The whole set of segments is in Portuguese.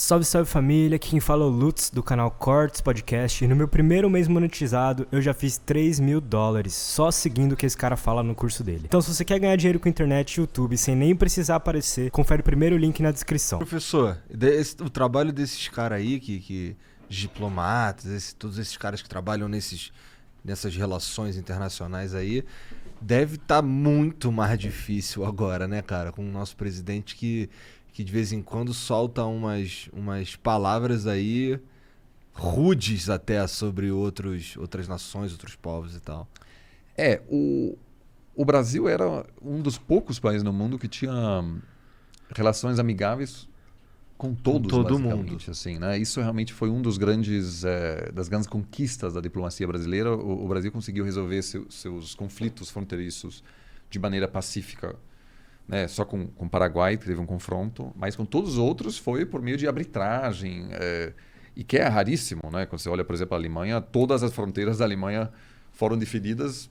Salve, salve família, aqui quem fala é o Lutz do canal Cortes Podcast e no meu primeiro mês monetizado eu já fiz $3.000 só seguindo o que esse cara fala no curso dele. Então se você quer ganhar dinheiro com internet e YouTube sem nem precisar aparecer, confere o primeiro link na descrição. Professor, o trabalho desses caras aí, diplomatas, todos esses caras que trabalham nessas relações internacionais aí, deve estar muito mais difícil agora, né, cara? Com o nosso presidente que de vez em quando solta umas palavras aí rudes até sobre outras nações, outros povos e tal. O Brasil era um dos poucos países no mundo que tinha relações amigáveis com todos, todo basicamente, mundo. assim, né? Isso realmente foi um dos das grandes conquistas da diplomacia brasileira. O Brasil conseguiu resolver seus conflitos fronteiriços de maneira pacífica, né? Só com o Paraguai teve um confronto, mas com todos os outros foi por meio de arbitragem, e que é raríssimo, né? Quando você olha, por exemplo, a Alemanha, todas as fronteiras da Alemanha foram definidas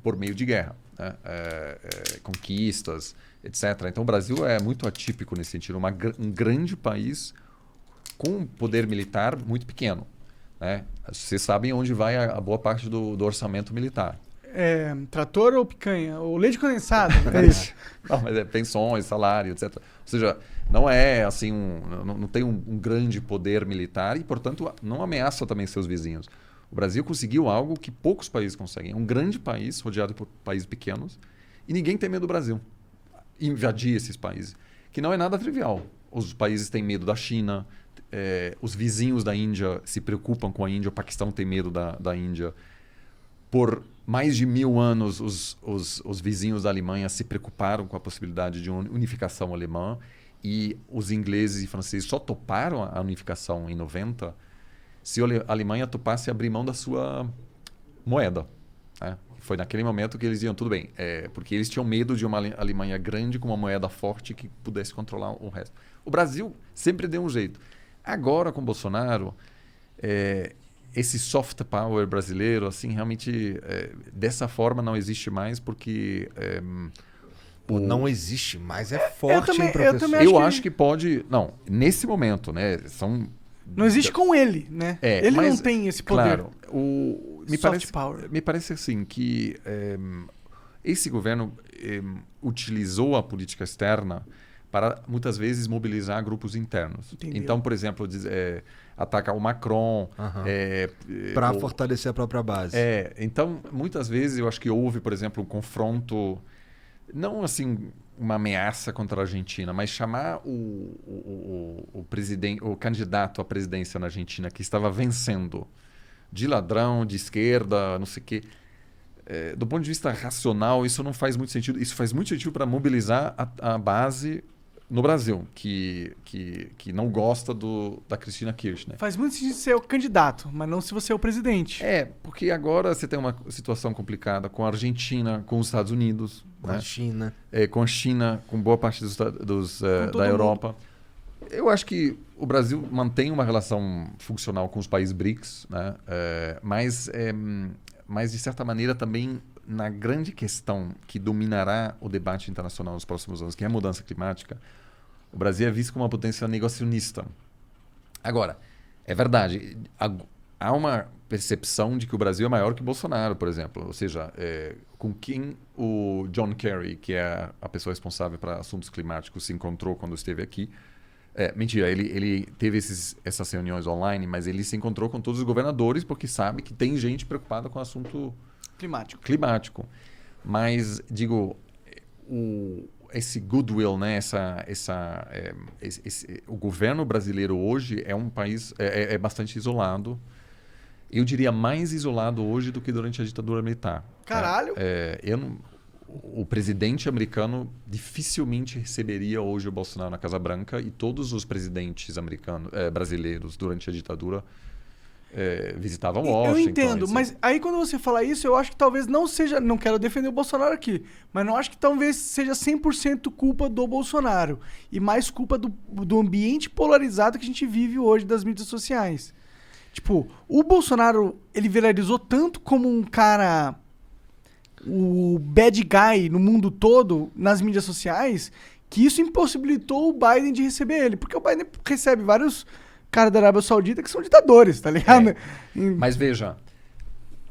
por meio de guerra, né? Conquistas, etc. Então o Brasil é muito atípico nesse sentido, um grande país com um poder militar muito pequeno, né? Vocês sabem onde vai a boa parte do orçamento militar. Trator ou picanha? Ou leite condensado? É isso. Não, mas é pensões, salário, etc. Ou seja, não é assim, não tem um grande poder militar e, portanto, não ameaça também seus vizinhos. O Brasil conseguiu algo que poucos países conseguem. É um grande país, rodeado por países pequenos, e ninguém tem medo do Brasil. Invadir esses países, que não é nada trivial. Os países têm medo da China, os vizinhos da Índia se preocupam com a Índia, o Paquistão tem medo da Índia. Por mais de 1000 anos, os vizinhos da Alemanha se preocuparam com a possibilidade de unificação alemã e os ingleses e franceses só toparam a unificação em 90 se a Alemanha topasse abrir mão da sua moeda, né? Foi naquele momento que eles diziam, tudo bem, porque eles tinham medo de uma Alemanha grande com uma moeda forte que pudesse controlar o resto. O Brasil sempre deu um jeito. Agora, com Bolsonaro, esse soft power brasileiro, assim, realmente, dessa forma não existe mais, porque... não existe mais, é forte, hein, professor? Eu acho que pode... Não, nesse momento, né, não existe com ele, né? Ele não tem esse poder. Claro, me parece assim que esse governo utilizou a política externa para, muitas vezes, mobilizar grupos internos. Entendeu. Então, por exemplo, atacar o Macron. Para fortalecer a própria base. Então, muitas vezes, eu acho que houve, por exemplo, um confronto, não assim uma ameaça contra a Argentina, mas chamar o candidato à presidência na Argentina que estava vencendo de ladrão, de esquerda, não sei o quê. Do ponto de vista racional, isso não faz muito sentido. Isso faz muito sentido para mobilizar a base no Brasil, que não gosta da Cristina Kirchner. Faz muito sentido ser o candidato, mas não se você é o presidente. Porque agora você tem uma situação complicada com a Argentina, com os Estados Unidos. Com a China. Com a China, com boa parte da Europa. Eu acho que o Brasil mantém uma relação funcional com os países BRICS, né? Mas, de certa maneira, também na grande questão que dominará o debate internacional nos próximos anos, que é a mudança climática, o Brasil é visto como uma potência negacionista. Agora, é verdade, há uma percepção de que o Brasil é maior que o Bolsonaro, por exemplo. Ou seja, com quem o John Kerry, que é a pessoa responsável para assuntos climáticos, se encontrou quando esteve aqui. Mentira, ele teve essas reuniões online, mas ele se encontrou com todos os governadores porque sabe que tem gente preocupada com o assunto climático. Mas, digo, esse goodwill, né? O governo brasileiro hoje é um país bastante isolado. Eu diria mais isolado hoje do que durante a ditadura militar. Caralho! O presidente americano dificilmente receberia hoje o Bolsonaro na Casa Branca e todos os presidentes brasileiros durante a ditadura visitavam Washington. Eu entendo, mas aí quando você fala isso, eu acho que talvez não seja... Não quero defender o Bolsonaro aqui, mas não acho que talvez seja 100% culpa do Bolsonaro e mais culpa do ambiente polarizado que a gente vive hoje das mídias sociais. Tipo, o Bolsonaro, ele viralizou tanto como um cara... o bad guy no mundo todo, nas mídias sociais, que isso impossibilitou o Biden de receber ele. Porque o Biden recebe vários caras da Arábia Saudita que são ditadores, tá ligado? Mas veja,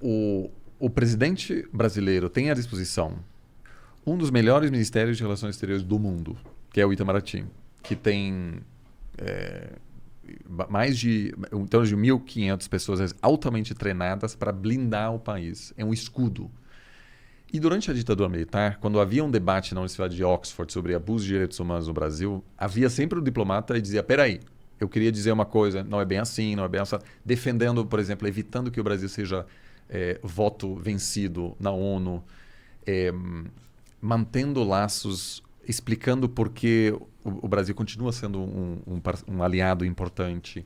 o presidente brasileiro tem à disposição um dos melhores ministérios de relações exteriores do mundo, que é o Itamaraty, que tem mais de 1.500 pessoas altamente treinadas para blindar o país. É um escudo. E durante a ditadura militar, quando havia um debate na Universidade de Oxford sobre abuso de direitos humanos no Brasil, havia sempre um diplomata que dizia, peraí, eu queria dizer uma coisa, não é bem assim, não é bem assim, defendendo, por exemplo, evitando que o Brasil seja voto vencido na ONU, mantendo laços, explicando por que o Brasil continua sendo um aliado importante.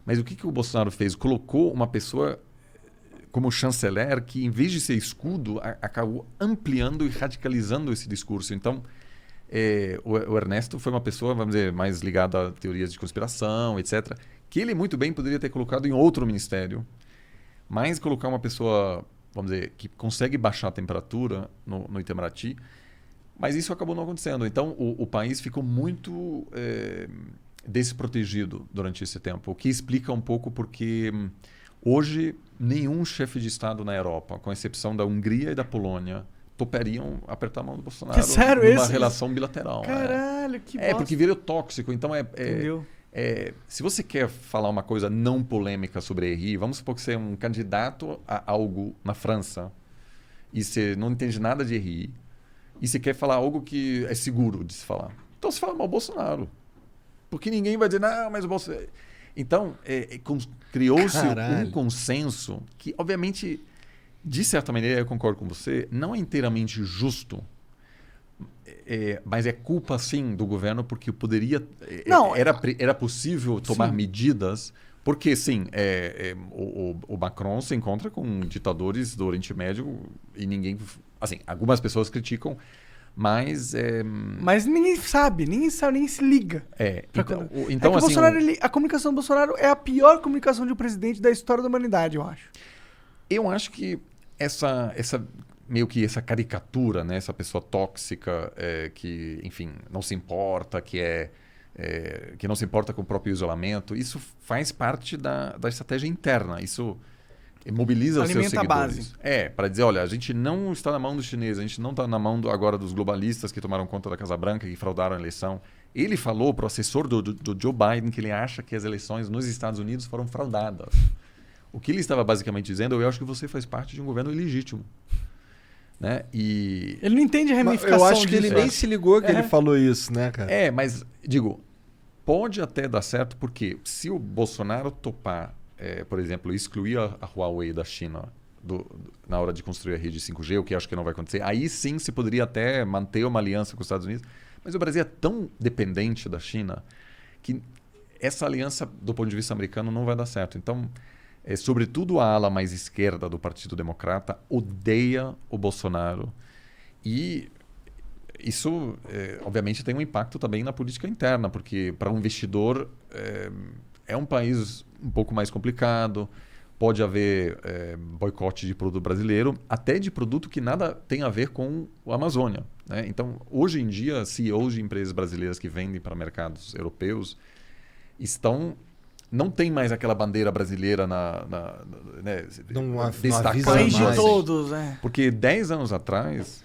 Mas o que o Bolsonaro fez? Colocou uma pessoa como chanceler que, em vez de ser escudo, acabou ampliando e radicalizando esse discurso. Então, o Ernesto foi uma pessoa, vamos dizer, mais ligada a teorias de conspiração, etc., que ele muito bem poderia ter colocado em outro ministério, mas colocar uma pessoa, vamos dizer, que consegue baixar a temperatura no Itamaraty, mas isso acabou não acontecendo. Então, o país ficou muito desprotegido durante esse tempo, o que explica um pouco porque hoje nenhum chefe de Estado na Europa, com exceção da Hungria e da Polônia, topariam apertar a mão do Bolsonaro numa relação bilateral. Caralho, que bosta. Porque vira tóxico. Então, Entendeu? Se você quer falar uma coisa não polêmica sobre a RI, vamos supor que você é um candidato a algo na França e você não entende nada de RI e você quer falar algo que é seguro de se falar. Então você fala mal Bolsonaro. Porque ninguém vai dizer, não, mas o Bolsonaro... Então, criou-se um consenso que, obviamente, de certa maneira, eu concordo com você, não é inteiramente justo, mas é culpa, sim, do governo, porque poderia... Era possível tomar medidas, porque, sim, o Macron se encontra com ditadores do Oriente Médio e ninguém... Assim, algumas pessoas criticam, mas... Mas ninguém sabe, nem se liga. Então assim, a comunicação do Bolsonaro é a pior comunicação de um presidente da história da humanidade, eu acho. Eu acho que meio que essa caricatura, né? Essa pessoa tóxica que, enfim, não se importa, que não se importa com o próprio isolamento, isso faz parte da estratégia interna. Isso mobiliza os seus seguidores. Para dizer, olha, a gente não está na mão dos chineses, a gente não está na mão agora dos globalistas que tomaram conta da Casa Branca, que fraudaram a eleição. Ele falou para o assessor do Joe Biden que ele acha que as eleições nos Estados Unidos foram fraudadas. O que ele estava basicamente dizendo, eu acho que você faz parte de um governo ilegítimo. Né? E... Ele não entende a ramificação disso. Eu acho que disso, ele nem se ligou que ele falou isso, né, cara? Mas, digo, pode até dar certo, porque se o Bolsonaro topar, por exemplo, excluir a Huawei da China na hora de construir a rede 5G, o que acho que não vai acontecer, aí sim se poderia até manter uma aliança com os Estados Unidos. Mas o Brasil é tão dependente da China que essa aliança, do ponto de vista americano, não vai dar certo. Então, sobretudo a ala mais esquerda do Partido Democrata odeia o Bolsonaro. E isso, obviamente, tem um impacto também na política interna, porque para um investidor é um país um pouco mais complicado, pode haver boicote de produto brasileiro, até de produto que nada tem a ver com a Amazônia. Né? Então, hoje em dia, CEOs de empresas brasileiras que vendem para mercados europeus não tem mais aquela bandeira brasileira destacando. Todos, Porque 10 anos atrás,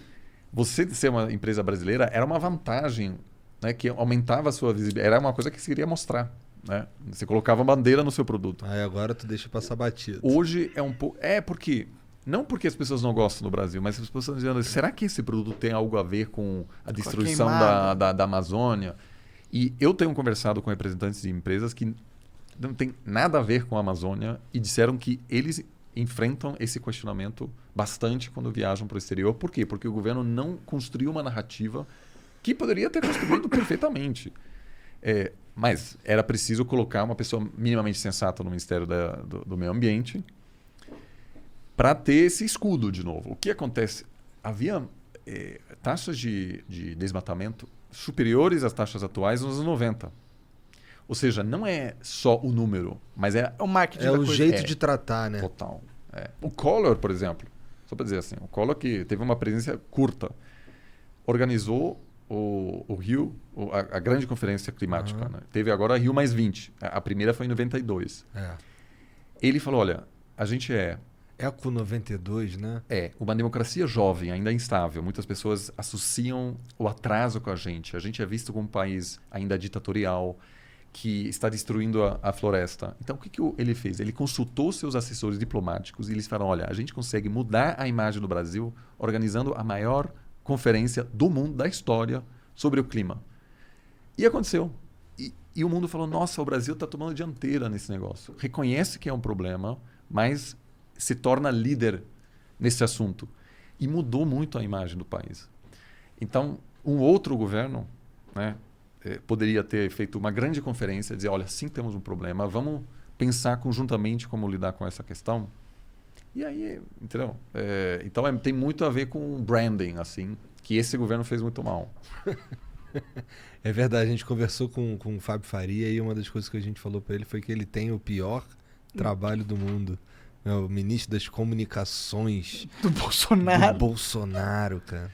você ser uma empresa brasileira era uma vantagem, né, que aumentava a sua visibilidade. Era uma coisa que você queria mostrar. Né? Você colocava bandeira no seu produto. Aí agora tu deixa passar batido. Hoje é um pouco... porque... Não porque as pessoas não gostam do Brasil, mas as pessoas estão dizendo, será que esse produto tem algo a ver com a destruição da Amazônia? E eu tenho conversado com representantes de empresas que não tem nada a ver com a Amazônia e disseram que eles enfrentam esse questionamento bastante quando viajam para o exterior. Por quê? Porque o governo não construiu uma narrativa que poderia ter construído perfeitamente. Mas era preciso colocar uma pessoa minimamente sensata no Ministério do Meio Ambiente para ter esse escudo de novo. O que acontece? Havia taxas de desmatamento superiores às taxas atuais nos anos 90. Ou seja, não é só o número, mas o marketing o jeito de tratar, né? Total. O Collor, por exemplo, só para dizer assim, o Collor, que teve uma presença curta, organizou o Rio, a grande conferência climática, né? Teve agora a Rio mais 20. A primeira foi em 92. Ele falou, olha, a gente é Eco 92, né? uma democracia jovem, ainda instável. Muitas pessoas associam o atraso com a gente. A gente é visto como um país ainda ditatorial, que está destruindo a floresta. Então, o que ele fez? Ele consultou seus assessores diplomáticos e eles falaram, olha, a gente consegue mudar a imagem do Brasil organizando a maior conferência do mundo, da história, sobre o clima. E aconteceu. E o mundo falou, nossa, o Brasil está tomando dianteira nesse negócio. Reconhece que é um problema, mas se torna líder nesse assunto. E mudou muito a imagem do país. Então, um outro governo, né, poderia ter feito uma grande conferência, dizer, olha, sim, temos um problema, vamos pensar conjuntamente como lidar com essa questão. E aí, entendeu? Então, tem muito a ver com branding, assim, que esse governo fez muito mal. É verdade, a gente conversou com o Fábio Faria e uma das coisas que a gente falou para ele foi que ele tem o pior trabalho do mundo. É o ministro das comunicações Do Bolsonaro. do Bolsonaro, cara.